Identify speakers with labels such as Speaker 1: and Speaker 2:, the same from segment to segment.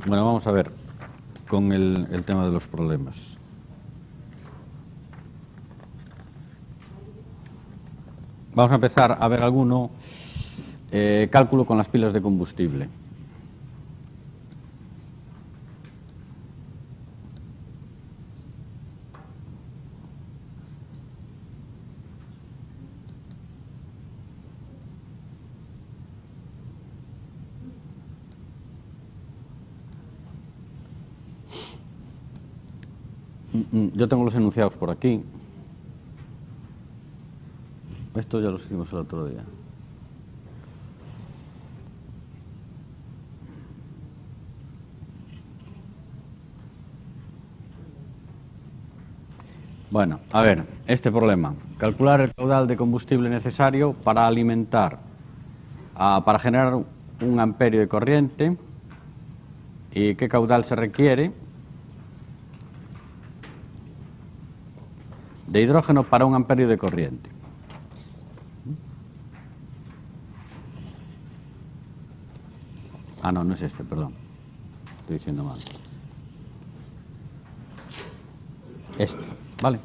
Speaker 1: Bueno, vamos a ver con el tema de los problemas. Vamos a empezar a ver alguno, cálculo con las pilas de combustible. Yo tengo los enunciados por aquí. Esto ya lo hicimos el otro día. Bueno, a ver, este problema. Calcular el caudal de combustible necesario para alimentar, para generar un amperio de corriente y qué caudal se requiere de hidrógeno para un amperio de corriente. Ah, no, no es este, perdón. Estoy diciendo mal. Este, ¿vale?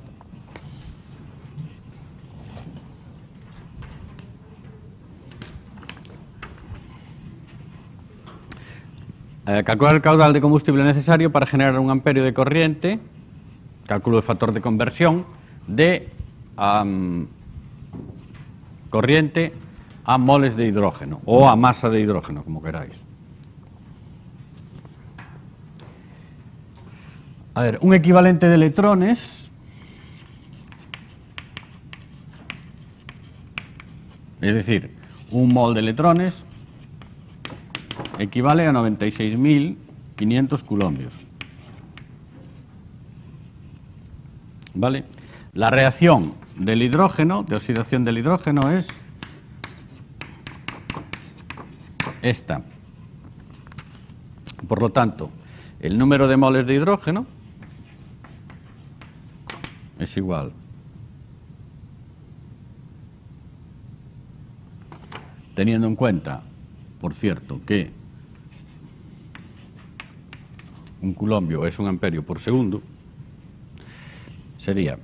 Speaker 1: Calcular el caudal de combustible necesario para generar un amperio de corriente, cálculo del factor de conversión de corriente a moles de hidrógeno o a masa de hidrógeno, como queráis. A ver, un equivalente de electrones es decir, un mol de electrones equivale a 96.500 coulombios. ¿Vale? La reacción del hidrógeno, de oxidación del hidrógeno, es esta. Por lo tanto, el número de moles de hidrógeno es igual teniendo en cuenta, por cierto, que un coulombio es un amperio por segundo, sería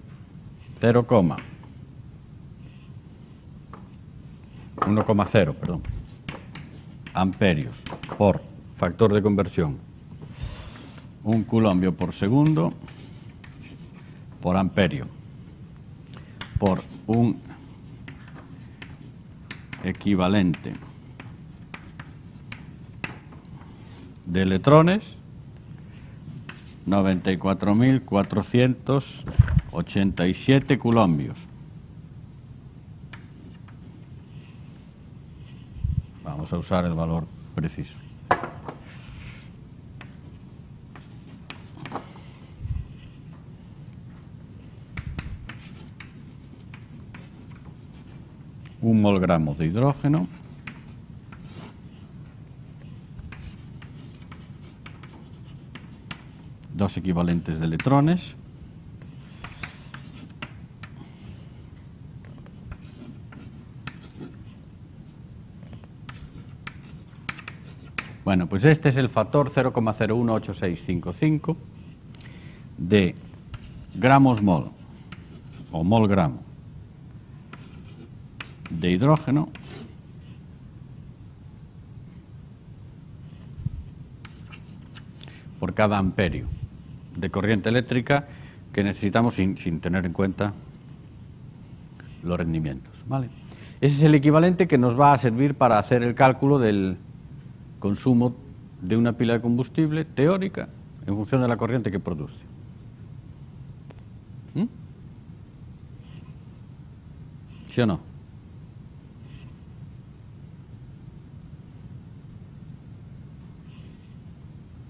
Speaker 1: 1,0 amperios por factor de conversión, un coulombio por segundo por amperio por un equivalente de electrones 94.487 coulombios. Vamos a usar el valor preciso. Un molgramo de hidrógeno dos equivalentes de electrones bueno, pues este es el factor 0,018655 de gramos mol o mol gramo de hidrógeno por cada amperio de corriente eléctrica que necesitamos sin tener en cuenta los rendimientos, ¿vale? Ese es el equivalente que nos va a servir para hacer el cálculo del consumo de una pila de combustible teórica en función de la corriente que produce. ¿Sí o no?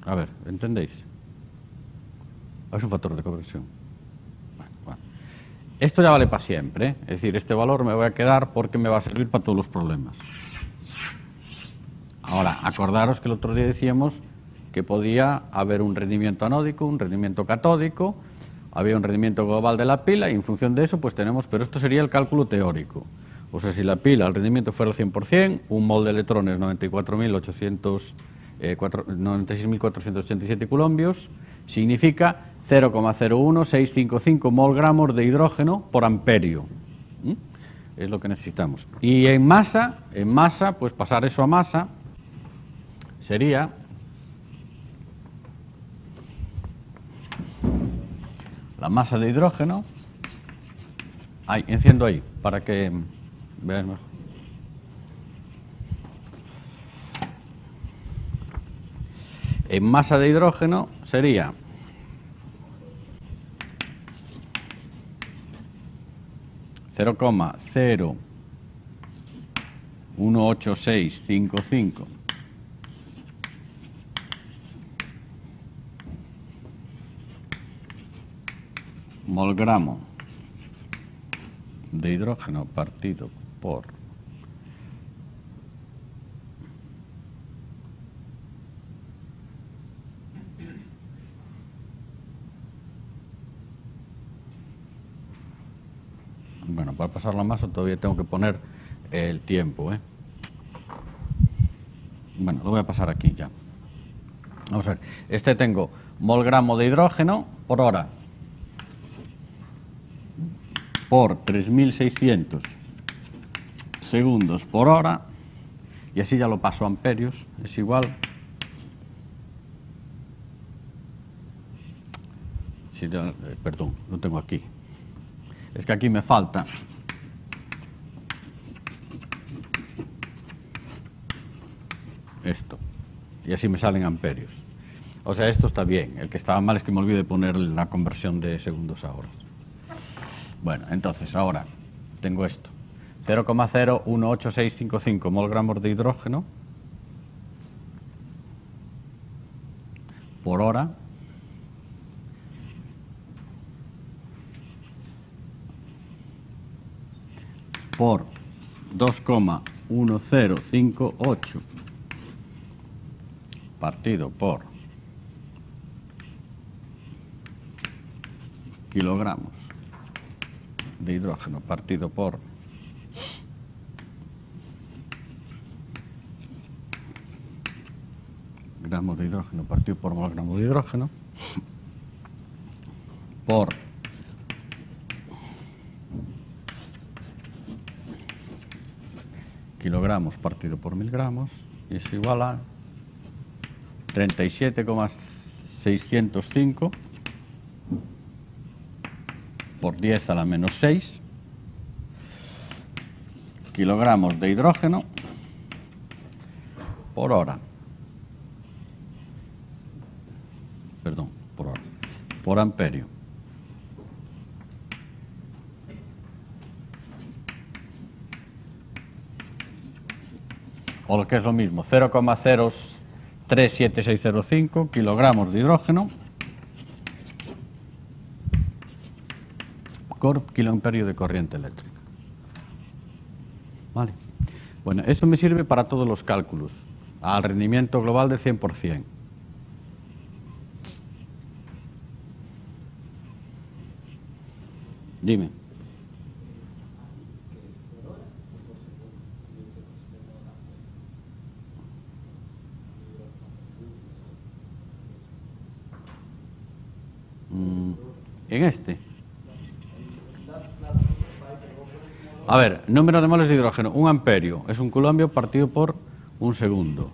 Speaker 1: A ver, ¿entendéis? Es un factor de conversión. Bueno. Esto ya vale para siempre, ¿eh? Es decir, este valor me voy a quedar porque me va a servir para todos los problemas. Ahora, acordaros que el otro día decíamos que podía haber un rendimiento anódico, un rendimiento catódico, había un rendimiento global de la pila y en función de eso pues tenemos, pero esto sería el cálculo teórico. O sea, si la pila, el rendimiento fuera el 100%, un mol de electrones 94.887 96.487 coulombios, significa 0,01655 molgramos de hidrógeno por amperio. Es lo que necesitamos. Y en masa, pues pasar eso a masa sería la masa de hidrógeno. Ahí, enciendo ahí, para que veáis mejor. En masa de hidrógeno sería 0,01865 molgramo de hidrógeno partido por bueno, para pasar la masa todavía tengo que poner el tiempo, Bueno, lo voy a pasar aquí ya. Vamos a ver, tengo molgramo de hidrógeno por hora por 3.600 segundos por hora, y así ya lo paso a amperios, es igual. Perdón, lo tengo aquí. Es que aquí me falta esto, y así me salen amperios. O sea, esto está bien. El que estaba mal es que me olvidé de poner la conversión de segundos a horas. Bueno, entonces ahora tengo esto: 0,01865 molgramos de hidrógeno por hora por 2,1058 partido por kilogramos de hidrógeno partido por gramos de hidrógeno partido por molgramo de hidrógeno por kilogramos partido por miligramos, y es igual a 37,605 por 10 a la menos 6 kilogramos de hidrógeno por hora. Perdón, por hora. Por amperio. O lo que es lo mismo, 0,037605 kilogramos de hidrógeno por kiloamperio de corriente eléctrica. Vale. Bueno, eso me sirve para todos los cálculos, al rendimiento global de 100%. Dime. En este. A ver, número de moles de hidrógeno, 1 amperio, es un coulombio partido por un segundo.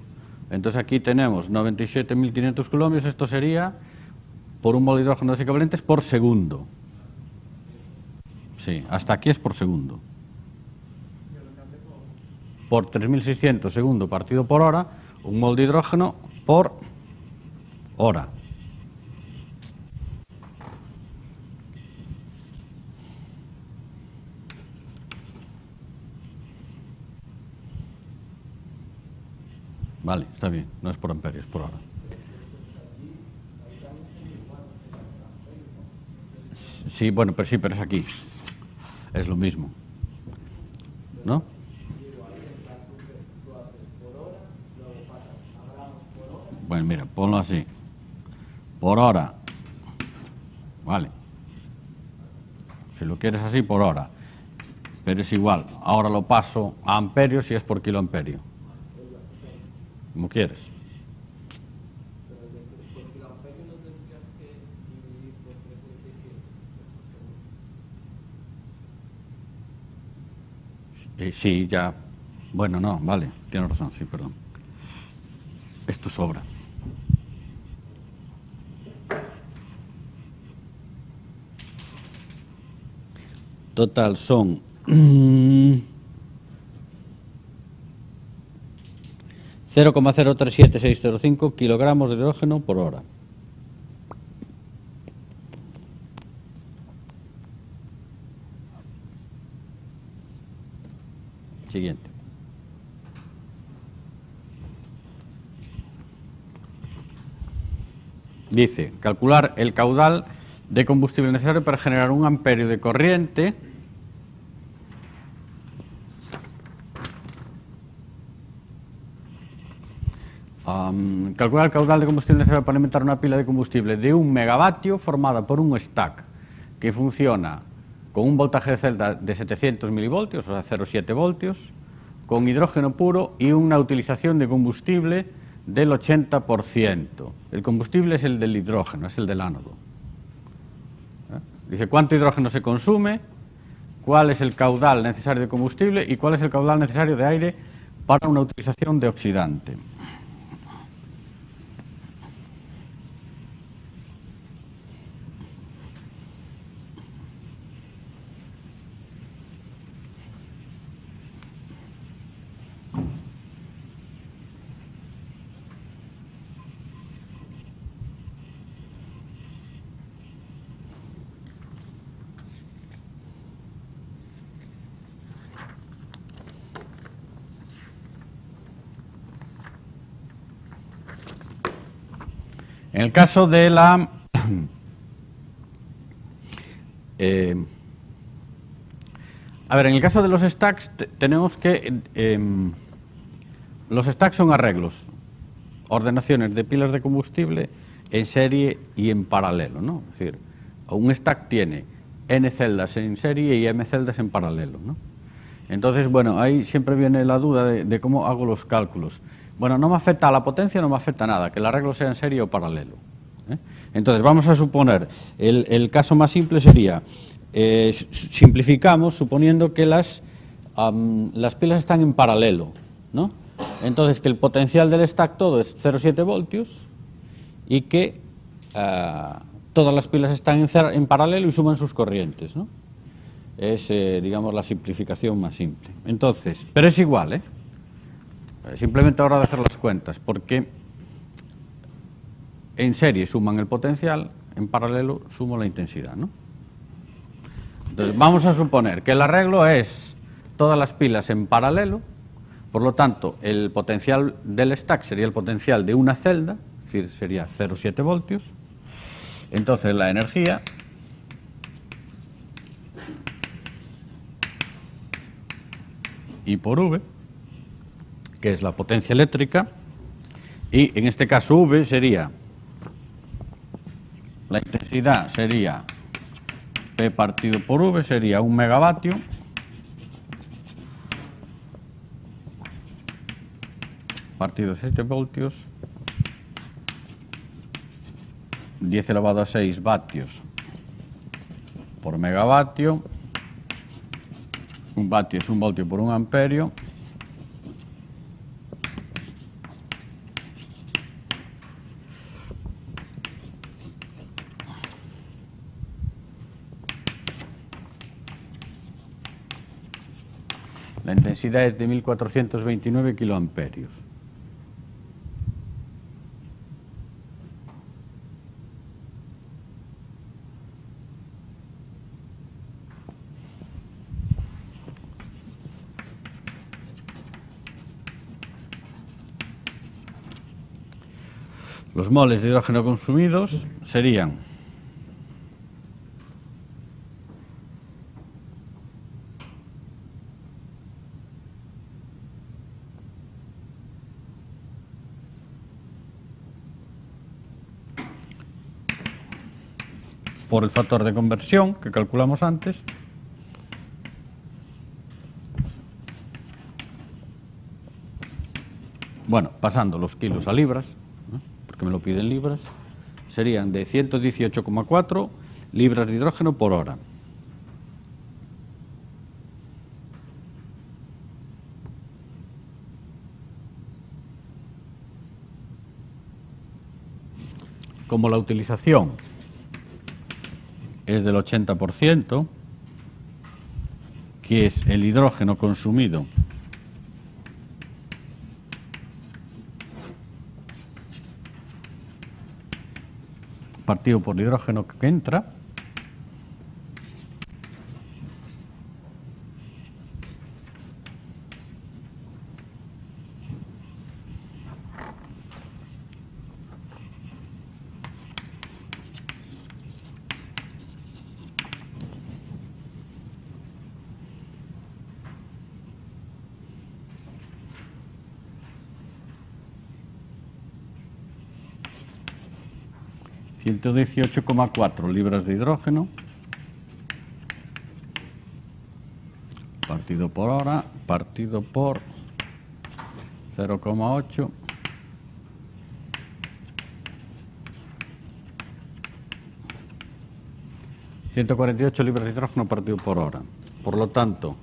Speaker 1: Entonces aquí tenemos 97.500 coulombios, esto sería por un mol de hidrógeno de equivalentes por segundo. Sí, hasta aquí es por segundo. Por 3.600 segundo partido por hora, un mol de hidrógeno por hora. Vale, está bien, no es por amperios, por hora. Sí, bueno, pero es aquí. Es lo mismo, ¿no? Bueno, mira, ponlo así. Por hora. Vale. Si lo quieres así, por hora. Pero es igual. Ahora lo paso a amperios y es por kiloamperio. Como quieres. Sí, ya. Bueno, no, vale, tienes razón, sí, perdón. Esto sobra. Total son 0,037605 kilogramos de hidrógeno por hora. Siguiente. Dice, calcular el caudal de combustible necesario para generar 1 amperio de corriente calcular el caudal de combustible necesario para alimentar una pila de combustible de 1 megavatio formada por un stack que funciona con un voltaje de celda de 700 milivoltios, o sea, 0,7 voltios, con hidrógeno puro y una utilización de combustible del 80%. El combustible es el del hidrógeno, es el del ánodo. Dice cuánto hidrógeno se consume, cuál es el caudal necesario de combustible y cuál es el caudal necesario de aire para una utilización de oxidante. En el caso de la en el caso de los stacks tenemos que los stacks son arreglos, ordenaciones de pilas de combustible en serie y en paralelo, ¿no? Es decir, un stack tiene n celdas en serie y m celdas en paralelo, ¿no? Entonces, bueno, ahí siempre viene la duda de cómo hago los cálculos. Bueno, no me afecta a la potencia, no me afecta a nada, que el arreglo sea en serie o paralelo, ¿eh? Entonces, vamos a suponer, el caso más simple sería, simplificamos suponiendo que las pilas están en paralelo, ¿no? Entonces, que el potencial del stack todo es 0,7 voltios y que todas las pilas están en paralelo y suman sus corrientes, ¿no? Es, digamos, la simplificación más simple. Entonces, pero es igual, ¿eh? Simplemente ahora de hacer las cuentas, porque en serie suman el potencial, en paralelo sumo la intensidad, ¿no? Entonces, vamos a suponer que el arreglo es todas las pilas en paralelo, por lo tanto, el potencial del stack sería el potencial de una celda, es decir, sería 0,7 voltios. Entonces, la energía I por V, que es la potencia eléctrica, y en este caso V sería, la intensidad sería P partido por V, sería 1 megavatio partido 7 voltios, 10 elevado a 6 vatios por megavatio. Un vatio es 1 voltio por 1 amperio. La intensidad es de 1429 kiloamperios. Los moles de hidrógeno consumidos serían por el factor de conversión que calculamos antes, bueno, pasando los kilos a libras, ¿no? Porque me lo piden libras, serían de 118,4 libras de hidrógeno por hora. como la utilización es del 80%, que es el hidrógeno consumido partido por el hidrógeno que entra, ...118,4 libras de hidrógeno partido por hora, partido por 0,8 148 libras de hidrógeno partido por hora. Por lo tanto,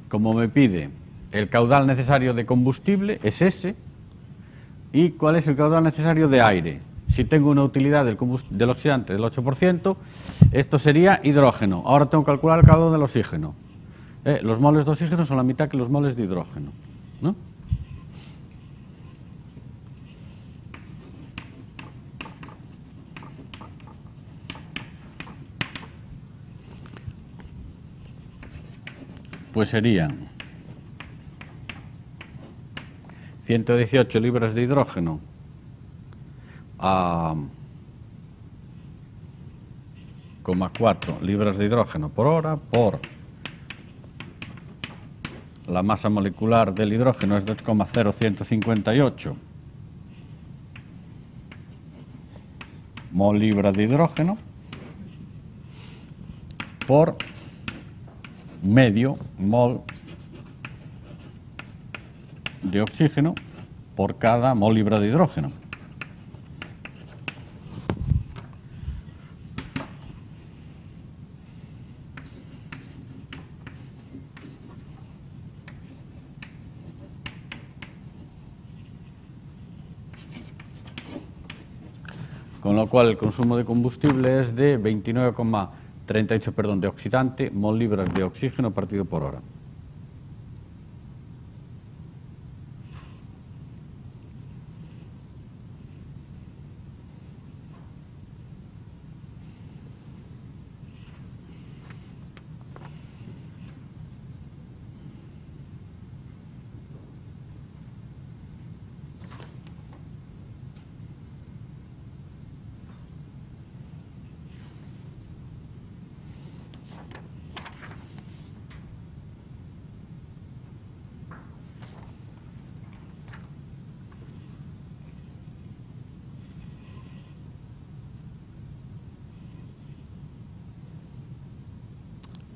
Speaker 1: como me pide el caudal necesario de combustible es ese, ¿y cuál es el caudal necesario de aire? Si tengo una utilidad del oxidante del 8%, esto sería hidrógeno. Ahora tengo que calcular el caudal del oxígeno. Los moles de oxígeno son la mitad que los moles de hidrógeno, ¿no? Pues serían 118 libras de hidrógeno a 0,4 libras de hidrógeno por hora por la masa molecular del hidrógeno es 2,0158 mol libra de hidrógeno por medio mol de oxígeno por cada mol libra de hidrógeno. Con lo cual el consumo de combustible es de 29,38, perdón, de oxidante, mol libras de oxígeno partido por hora.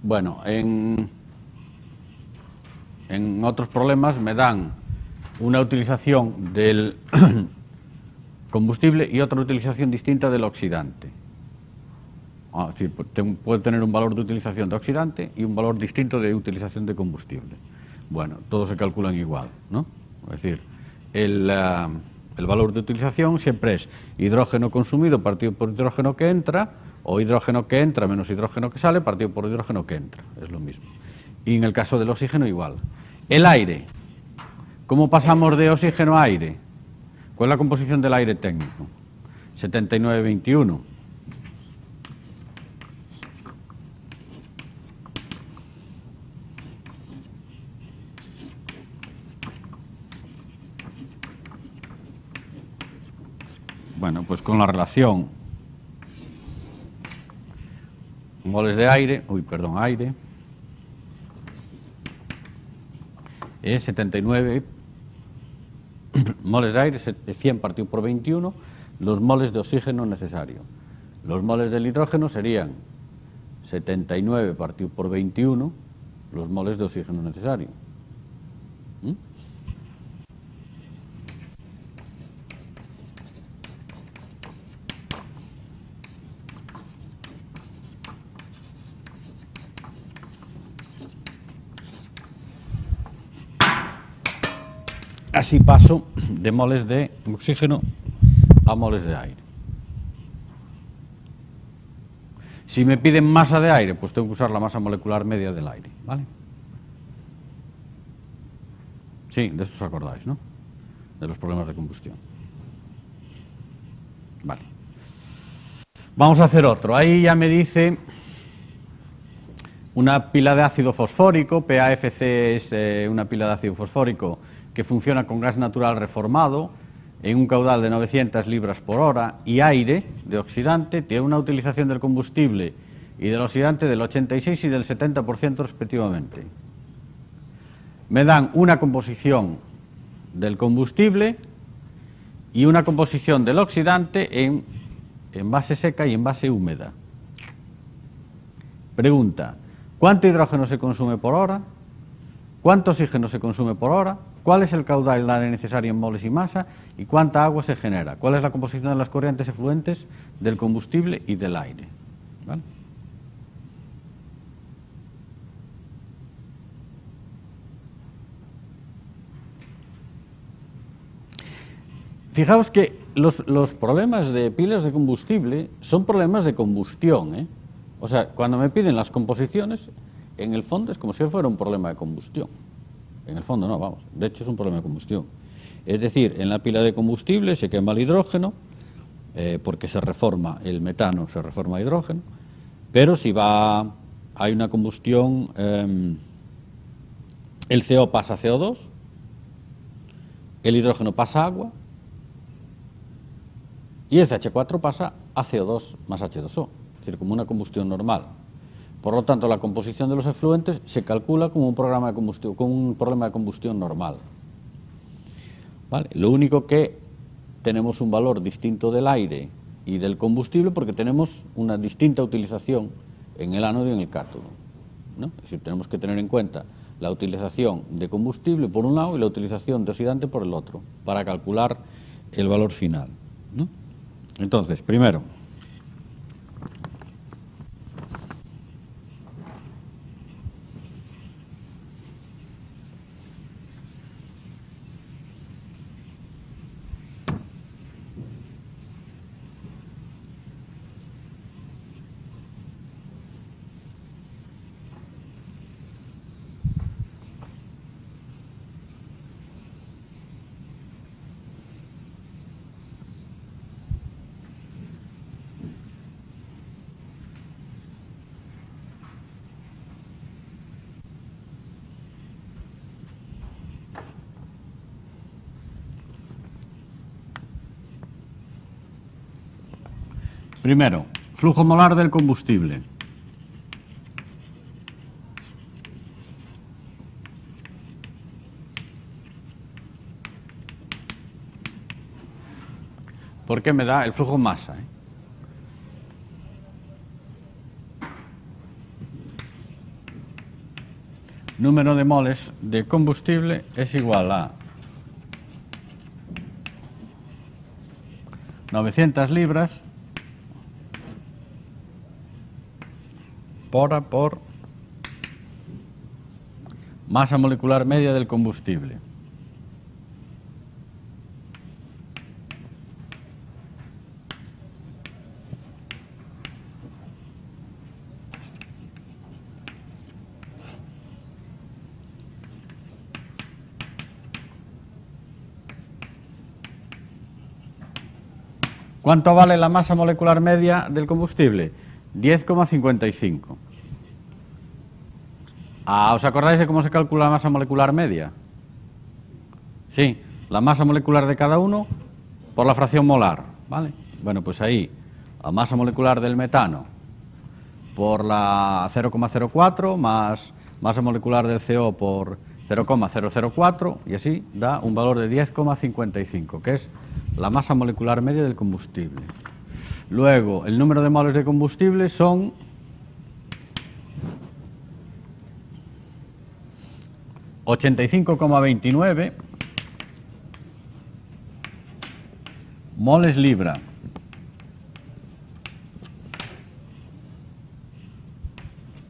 Speaker 1: Bueno, en otros problemas me dan una utilización del combustible y otra utilización distinta del oxidante. Sí, puede tener un valor de utilización de oxidante y un valor distinto de utilización de combustible. Bueno, todos se calculan igual, ¿no? Es decir, el valor de utilización siempre es hidrógeno consumido partido por hidrógeno que entra, o hidrógeno que entra menos hidrógeno que sale partido por hidrógeno que entra, es lo mismo. Y en el caso del oxígeno igual. El aire, ¿cómo pasamos de oxígeno a aire? ¿Cuál es la composición del aire técnico? 79-21. Bueno, pues con la relación moles de aire, aire, es 79 moles de aire, 100 partido por 21, los moles de oxígeno necesarios. Los moles del hidrógeno serían 79 partido por 21, los moles de oxígeno necesarios. si paso de moles de oxígeno a moles de aire. Si me piden masa de aire, pues tengo que usar la masa molecular media del aire, ¿vale? Sí, de esto os acordáis, ¿no? De los problemas de combustión. Vale. Vamos a hacer otro. Ahí ya me dice una pila de ácido fosfórico, PAFC es una pila de ácido fosfórico que funciona con gas natural reformado en un caudal de 900 libras por hora y aire de oxidante, tiene una utilización del combustible y del oxidante del 86 y del 70% respectivamente. Me dan una composición del combustible y una composición del oxidante en base seca y en base húmeda. Pregunta: ¿cuánto hidrógeno se consume por hora? ¿Cuánto oxígeno se consume por hora? ¿Cuál es el caudal necesario en moles y masa? ¿Y cuánta agua se genera? ¿Cuál es la composición de las corrientes efluentes del combustible y del aire? ¿Vale? Fijaos que los problemas de pilas de combustible son problemas de combustión, ¿eh? O sea, cuando me piden las composiciones, en el fondo es como si fuera un problema de combustión. En el fondo no, vamos, de hecho es un problema de combustión. Es decir, en la pila de combustible se quema el hidrógeno, porque se reforma el metano, se reforma hidrógeno, pero si hay una combustión, el CO pasa a CO2, el hidrógeno pasa a agua, y el CH4 pasa a CO2 más H2O, es decir, como una combustión normal. Por lo tanto, la composición de los efluentes se calcula como un problema de combustión normal. ¿Vale? Lo único que tenemos un valor distinto del aire y del combustible porque tenemos una distinta utilización en el ánodo y en el cátodo, ¿no? Es decir, tenemos que tener en cuenta la utilización de combustible por un lado y la utilización de oxidante por el otro, para calcular el valor final, ¿no? Entonces, primero, flujo molar del combustible. ¿Por qué me da el flujo masa? Número de moles de combustible es igual a 900 libras por hora por masa molecular media del combustible. ¿Cuánto vale la masa molecular media del combustible? 10,55. ¿Os acordáis de cómo se calcula la masa molecular media? Sí, la masa molecular de cada uno por la fracción molar, ¿vale? Bueno, pues ahí, la masa molecular del metano por la 0,04 más masa molecular del CO por 0,004 y así da un valor de 10,55, que es la masa molecular media del combustible. Luego, el número de moles de combustible son 85,29 moles libra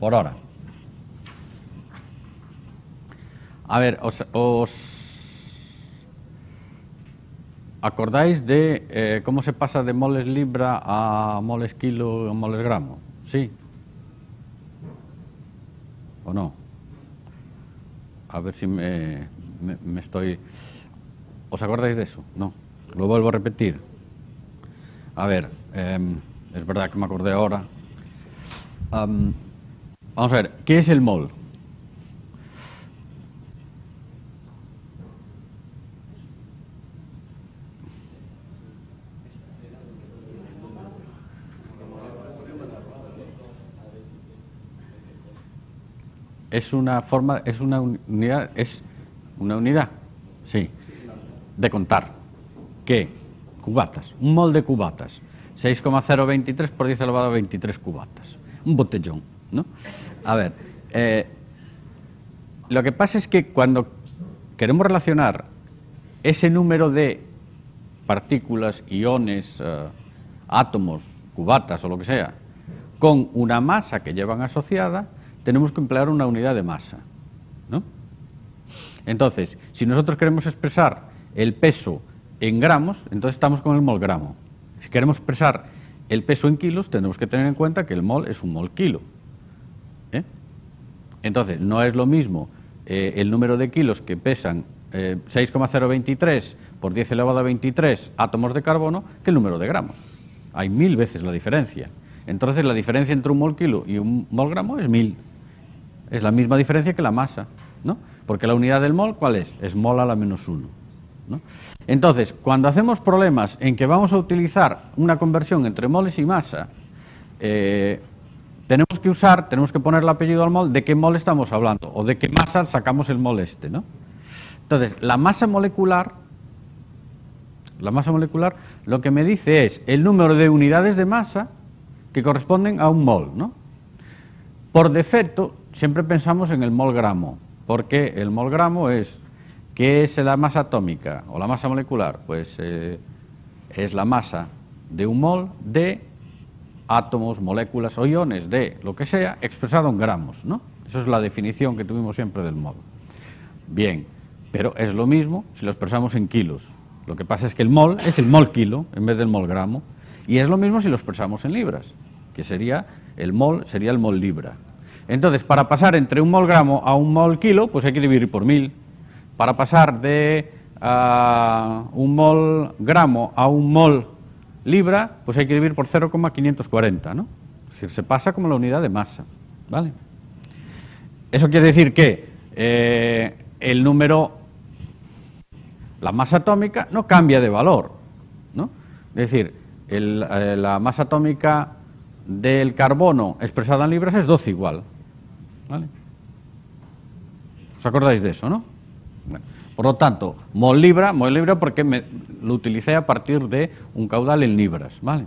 Speaker 1: por hora. A ver, ¿Acordáis de cómo se pasa de moles libra a moles kilo a moles gramo? ¿Sí? ¿O no? A ver si me estoy... ¿Os acordáis de eso? No. Lo vuelvo a repetir. A ver, es verdad que me acordé ahora. Vamos a ver, ¿qué es el mol? Es una forma, es una unidad, sí, de contar. ¿Qué? Cubatas, un mol de cubatas, 6,023 por 10 elevado a 23 cubatas, un botellón, ¿no? A ver, lo que pasa es que cuando queremos relacionar ese número de partículas, iones, átomos, cubatas o lo que sea, con una masa que llevan asociada, tenemos que emplear una unidad de masa, ¿no? Entonces, si nosotros queremos expresar el peso en gramos, entonces estamos con el mol gramo. Si queremos expresar el peso en kilos, tenemos que tener en cuenta que el mol es un mol kilo. Entonces, no es lo mismo el número de kilos que pesan 6,023 por 10 elevado a 23 átomos de carbono que el número de gramos. Hay 1000 veces la diferencia. Entonces, la diferencia entre un mol kilo y un mol gramo es 1000. Es la misma diferencia que la masa, ¿no? Porque la unidad del mol, ¿cuál es? Es mol a la menos 1, ¿no? Entonces, cuando hacemos problemas en que vamos a utilizar una conversión entre moles y masa, tenemos que poner el apellido al mol de qué mol estamos hablando, o de qué masa sacamos el mol este, ¿no? Entonces, la masa molecular lo que me dice es el número de unidades de masa que corresponden a un mol, ¿no? Por defecto, siempre pensamos en el mol gramo, porque el mol gramo es, ¿qué es la masa atómica o la masa molecular? Pues es la masa de un mol de átomos, moléculas o iones de lo que sea, expresado en gramos, ¿no? Esa es la definición que tuvimos siempre del mol. Bien, pero es lo mismo si lo expresamos en kilos. Lo que pasa es que el mol es el mol kilo en vez del mol gramo, y es lo mismo si lo expresamos en libras, que sería el mol libra. Entonces, para pasar entre un mol gramo a un mol kilo, pues hay que dividir por 1000. Para pasar de un mol gramo a un mol libra, pues hay que dividir por 0,540, ¿no? Es decir, se pasa como la unidad de masa, ¿vale? Eso quiere decir que el número, la masa atómica, no cambia de valor, ¿no? Es decir, la masa atómica del carbono expresada en libras es 12 igual, ¿vale? ¿Os acordáis de eso, no? Bueno, por lo tanto, mol libra porque lo utilicé a partir de un caudal en libras, ¿vale?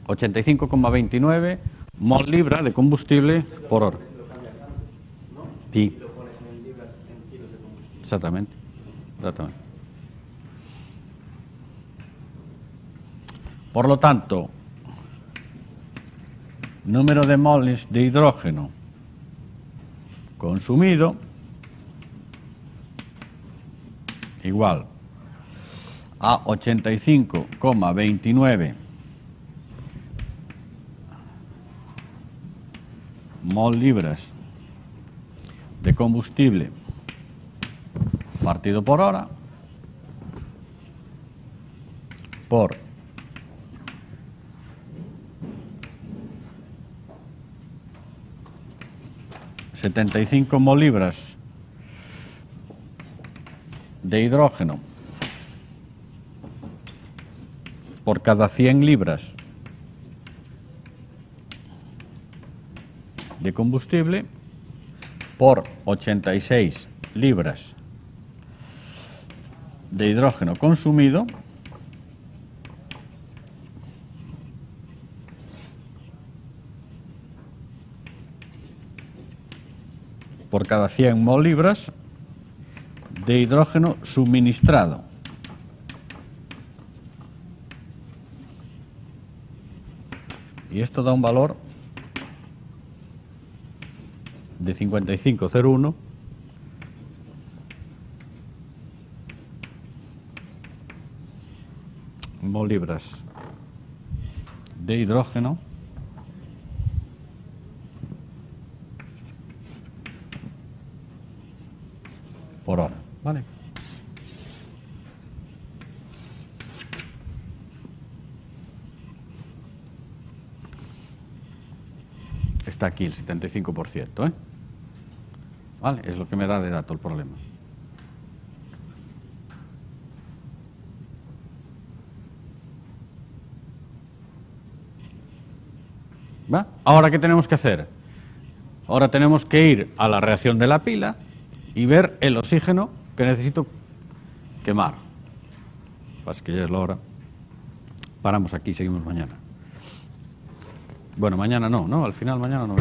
Speaker 1: 85,29 mol libra de combustible por hora. Sí. Exactamente. Por lo tanto, número de moles de hidrógeno consumido igual a 85,29 mol libras de combustible partido por hora por 75 mol libras de hidrógeno por cada 100 libras de combustible por 86 libras de hidrógeno consumido por cada 100 mol libras de hidrógeno suministrado. Y esto da un valor de 55,01 molibras de hidrógeno por hora, ¿vale? Está aquí el 75%, ¿eh? ¿Vale? Es lo que me da de dato el problema. ¿Va? Ahora, ¿qué tenemos que hacer? Ahora tenemos que ir a la reacción de la pila y ver el oxígeno que necesito quemar. Pues que ya es la hora. Paramos aquí, seguimos mañana. Bueno, mañana no, al final mañana no.